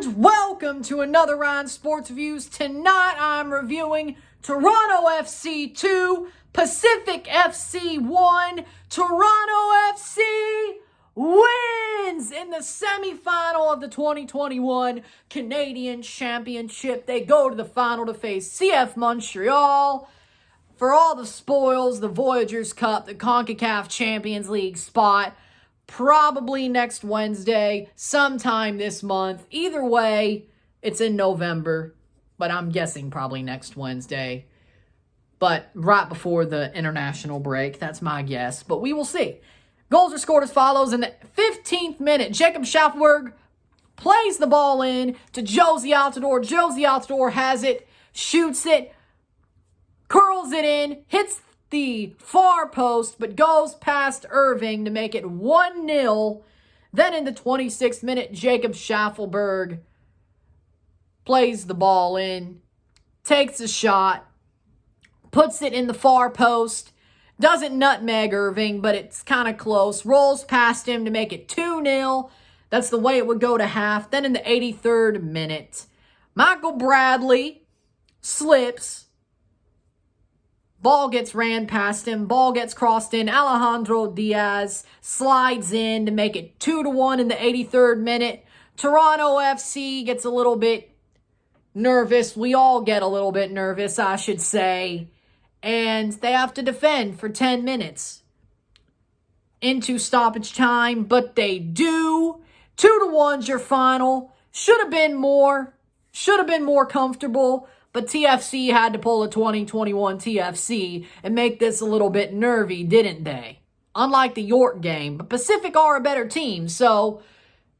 And welcome to another round of Sports Reviews. Tonight I'm reviewing Toronto FC 2, Pacific FC 1. Toronto FC wins in the semifinal of the 2021 Canadian Championship. They go to the final to face CF Montreal for all the spoils, the Voyageurs Cup, the CONCACAF Champions League spot. Probably next Wednesday, sometime this month. Either way, it's in November, but I'm guessing probably next Wednesday. But right before the international break, that's my guess. But we will see. Goals are scored as follows. In the 15th minute, Jacob Schaffelberg plays the ball in to Josie Altidore. Josie Altidore has it, shoots it, curls it in, hits the far post, but goes past Irving to make it 1-0. Then in the 26th minute, Jacob Schaffelberg plays the ball in, takes a shot, puts it in the far post, doesn't nutmeg Irving, but it's kind of close, rolls past him to make it 2-0. That's the way it would go to half. Then in the 83rd minute, Michael Bradley slips. Ball gets ran past him. Ball gets crossed in. Alejandro Diaz slides in to make it 2-1 in the 83rd minute. Toronto FC gets a little bit nervous. We all get a little bit nervous, I should say. And they have to defend for 10 minutes into stoppage time. But they do. 2-1's your final. Should have been more. Should have been more comfortable. But TFC had to pull a 2021 TFC and make this a little bit nervy, didn't they? Unlike the York game. But Pacific are a better team. So,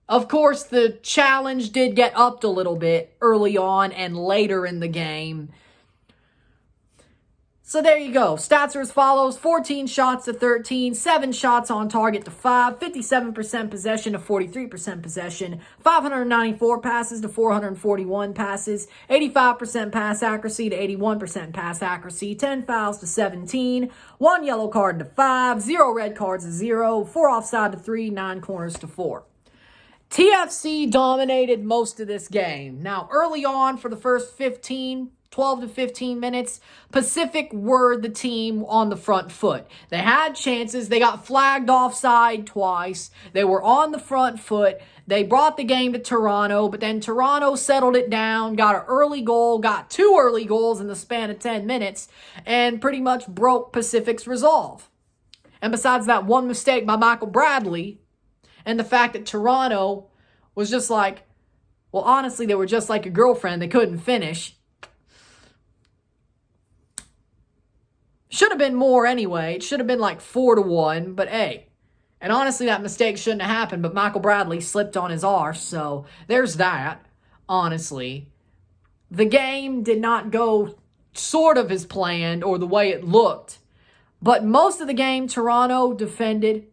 of course, the challenge did get upped a little bit early on and later in the game. So there you go. Stats are as follows. 14 shots to 13, 7 shots on target to 5, 57% possession to 43% possession, 594 passes to 441 passes, 85% pass accuracy to 81% pass accuracy, 10 fouls to 17, 1 yellow card to 5, 0 red cards to 0, 4 offside to 3, 9 corners to 4. TFC dominated most of this game. Now, early on for the first 12 to 15 minutes, Pacific were the team on the front foot. They had chances. They got flagged offside twice. They were on the front foot. They brought the game to Toronto, but then Toronto settled it down, got an early goal, got 2 early goals in the span of 10 minutes, and pretty much broke Pacific's resolve. And besides that one mistake by Michael Bradley, and the fact that Toronto was just like, well, honestly, they were just like a girlfriend. They couldn't finish. Should have been more anyway. It should have been like 4-1, but hey. And honestly, that mistake shouldn't have happened, but Michael Bradley slipped on his arse, so there's that, honestly. The game did not go sort of as planned or the way it looked, but most of the game, Toronto defended.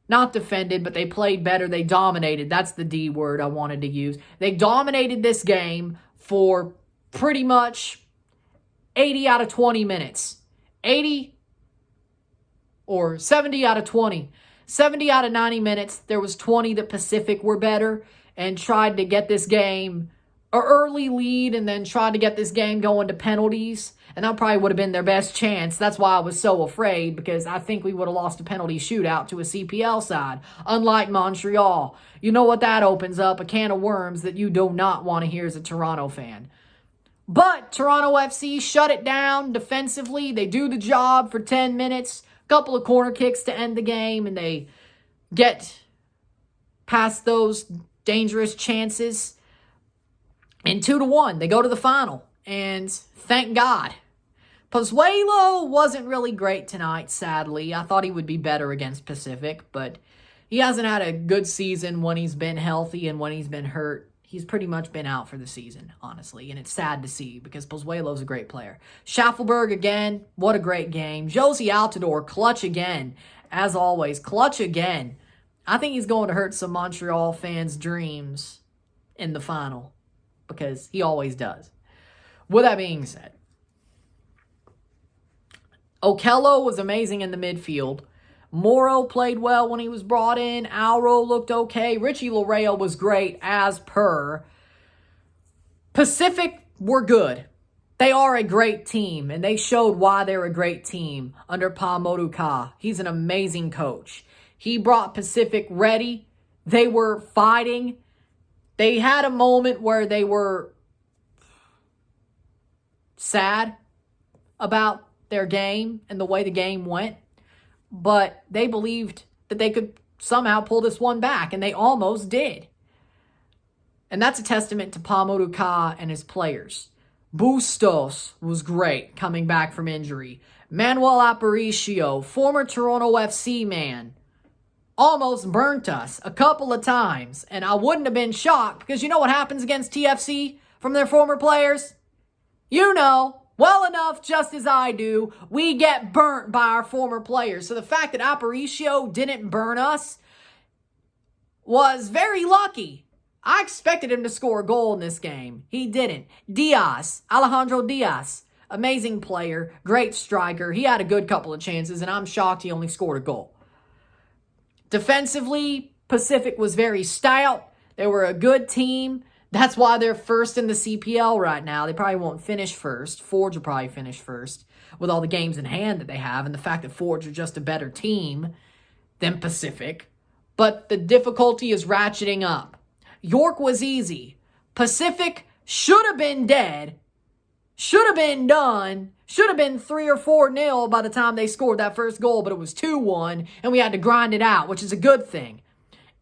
Not defended, but they played better. They dominated. That's the D word I wanted to use. They dominated this game for pretty much 80 out of 20 minutes. 80 or 70 out of 20. 70 out of 90 minutes, there was 20 that Pacific were better and tried to get this game an early lead and then tried to get this game going to penalties. And that probably would have been their best chance. That's why I was so afraid, because I think we would have lost a penalty shootout to a CPL side, unlike Montreal. You know what that opens up? A can of worms that you do not want to hear as a Toronto fan. But Toronto FC shut it down defensively. They do the job for 10 minutes. A couple of corner kicks to end the game. And they get past those dangerous chances. And 2-1. They go to the final. And thank God. Pozuelo wasn't really great tonight, sadly. I thought he would be better against Pacific. But he hasn't had a good season when he's been healthy and when he's been hurt. He's pretty much been out for the season, honestly, and it's sad to see because Pozuelo's a great player. Schaffelberg again, what a great game. Josie Altidore, clutch again, as always, clutch again. I think he's going to hurt some Montreal fans' dreams in the final because he always does. With that being said, Okello was amazing in the midfield. Morrow played well when he was brought in. Alro looked okay. Richie Lareal was great as per. Pacific were good. They are a great team, and they showed why they're a great team under Pa Moduka. He's an amazing coach. He brought Pacific ready. They were fighting. They had a moment where they were sad about their game and the way the game went, but they believed that they could somehow pull this one back, and they almost did. And that's a testament to Pa Moduka and his players. Bustos was great coming back from injury. Manuel Aparicio, former Toronto FC man, almost burnt us a couple of times. And I wouldn't have been shocked because you know what happens against TFC from their former players? You know, well enough, just as I do, we get burnt by our former players. So the fact that Aparicio didn't burn us was very lucky. I expected him to score a goal in this game. He didn't. Alejandro Diaz, amazing player, great striker. He had a good couple of chances, and I'm shocked he only scored a goal. Defensively, Pacific was very stout. They were a good team. That's why they're first in the CPL right now. They probably won't finish first. Forge will probably finish first with all the games in hand that they have and the fact that Forge are just a better team than Pacific. But the difficulty is ratcheting up. York was easy. Pacific should have been dead. Should have been done. Should have been 3 or 4-0 by the time they scored that first goal, but it was 2-1, and we had to grind it out, which is a good thing.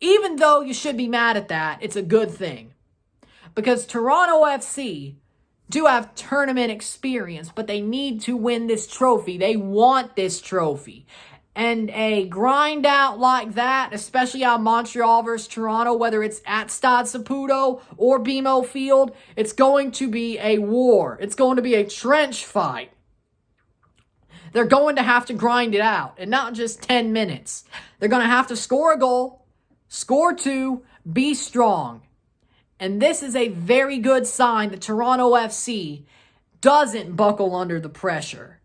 Even though you should be mad at that, it's a good thing. Because Toronto FC do have tournament experience, but they need to win this trophy. They want this trophy. And a grind out like that, especially on Montreal versus Toronto, whether it's at Stade Saputo or BMO Field, it's going to be a war. It's going to be a trench fight. They're going to have to grind it out, and not just 10 minutes. They're going to have to score a goal, score 2, be strong. And this is a very good sign that Toronto FC doesn't buckle under the pressure.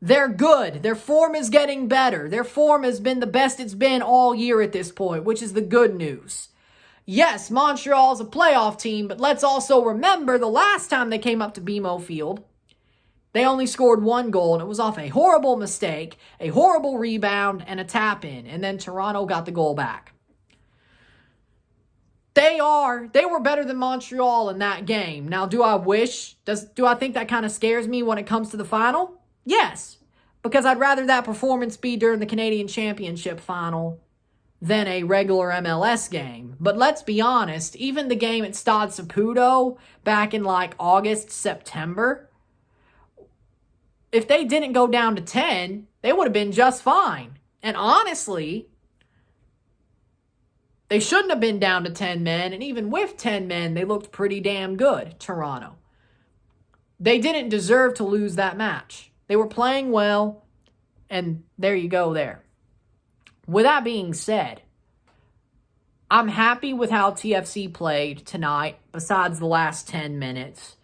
They're good. Their form is getting better. Their form has been the best it's been all year at this point, which is the good news. Yes, Montreal's a playoff team, but let's also remember the last time they came up to BMO Field, they only scored 1 goal, and it was off a horrible mistake, a horrible rebound, and a tap-in, and then Toronto got the goal back. They were better than Montreal in that game. Now, do I think that kind of scares me when it comes to the final? Yes, because I'd rather that performance be during the Canadian Championship final than a regular MLS game. But let's be honest, even the game at Stade Saputo back in like August, September, if they didn't go down to 10, they would have been just fine. And honestly, they shouldn't have been down to 10 men, and even with 10 men, they looked pretty damn good, Toronto. They didn't deserve to lose that match. They were playing well, and there you go there. With that being said, I'm happy with how TFC played tonight, besides the last 10 minutes.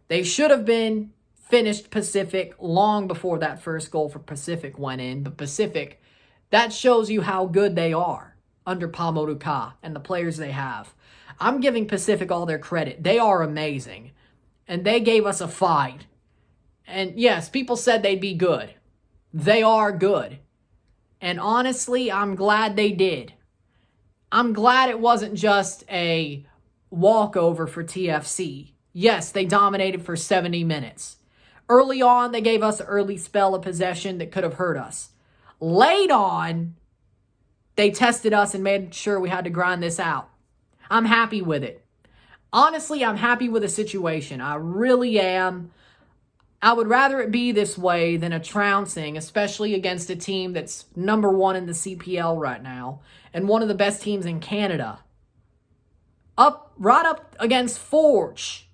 They should have been finished Pacific long before that first goal for Pacific went in, but Pacific, that shows you how good they are under Pa Moduka and the players they have. I'm giving Pacific all their credit. They are amazing, and they gave us a fight. And yes, people said they'd be good. They are good. And honestly, I'm glad they did. I'm glad it wasn't just a walkover for TFC. Yes, they dominated for 70 minutes. Early on, they gave us an early spell of possession that could have hurt us. Late on, they tested us and made sure we had to grind this out. I'm happy with it. Honestly, I'm happy with the situation. I really am. I would rather it be this way than a trouncing, especially against a team that's number 1 in the CPL right now and one of the best teams in Canada. Right up against Forge.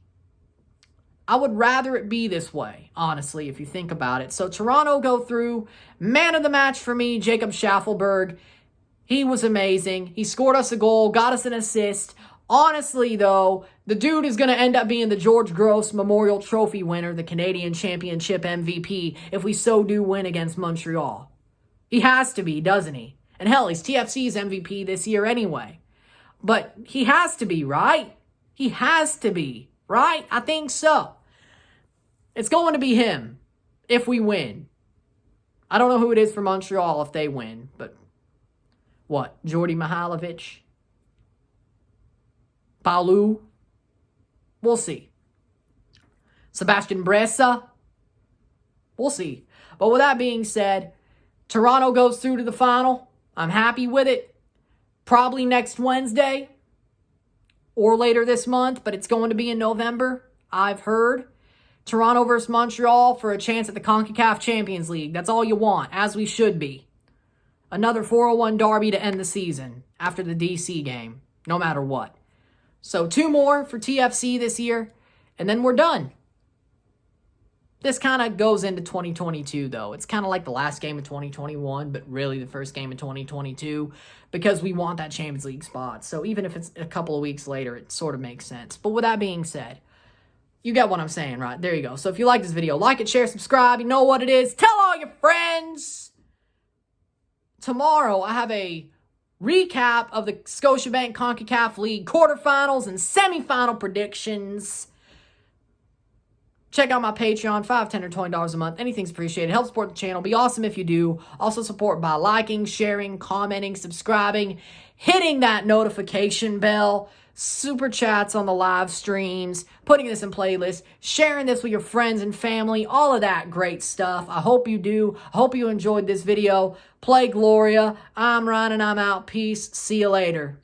I would rather it be this way, honestly, if you think about it. So Toronto go through. Man of the match for me, Jacob Schaffelberg. He was amazing. He scored us a goal, got us an assist. Honestly, though, the dude is going to end up being the George Gross Memorial Trophy winner, the Canadian Championship MVP, if we so do win against Montreal. He has to be, doesn't he? And hell, he's TFC's MVP this year anyway. But he has to be, right? He has to be, right? I think so. It's going to be him if we win. I don't know who it is for Montreal if they win, but what? Jordi Mihailovic? Paulu? We'll see. Sebastian Bressa? We'll see. But with that being said, Toronto goes through to the final. I'm happy with it. Probably next Wednesday or later this month, but it's going to be in November, I've heard. Toronto versus Montreal for a chance at the CONCACAF Champions League. That's all you want, as we should be. Another 401 derby to end the season after the DC game, no matter what. So 2 more for TFC this year, and then we're done. This kind of goes into 2022, though. It's kind of like the last game of 2021, but really the first game of 2022, because we want that Champions League spot. So even if it's a couple of weeks later, it sort of makes sense. But with that being said, you get what I'm saying, right? There you go. So if you like this video, like it, share, subscribe. You know what it is. Tell all your friends. Tomorrow, I have a recap of the Scotiabank CONCACAF League quarterfinals and semifinal predictions. Check out my Patreon, $5, $10, or $20 a month. Anything's appreciated. Help support the channel. Be awesome if you do. Also support by liking, sharing, commenting, subscribing, hitting that notification bell, super chats on the live streams, putting this in playlists, sharing this with your friends and family, all of that great stuff. I hope you do. I hope you enjoyed this video. Play Gloria. I'm Ryan and I'm out. Peace. See you later.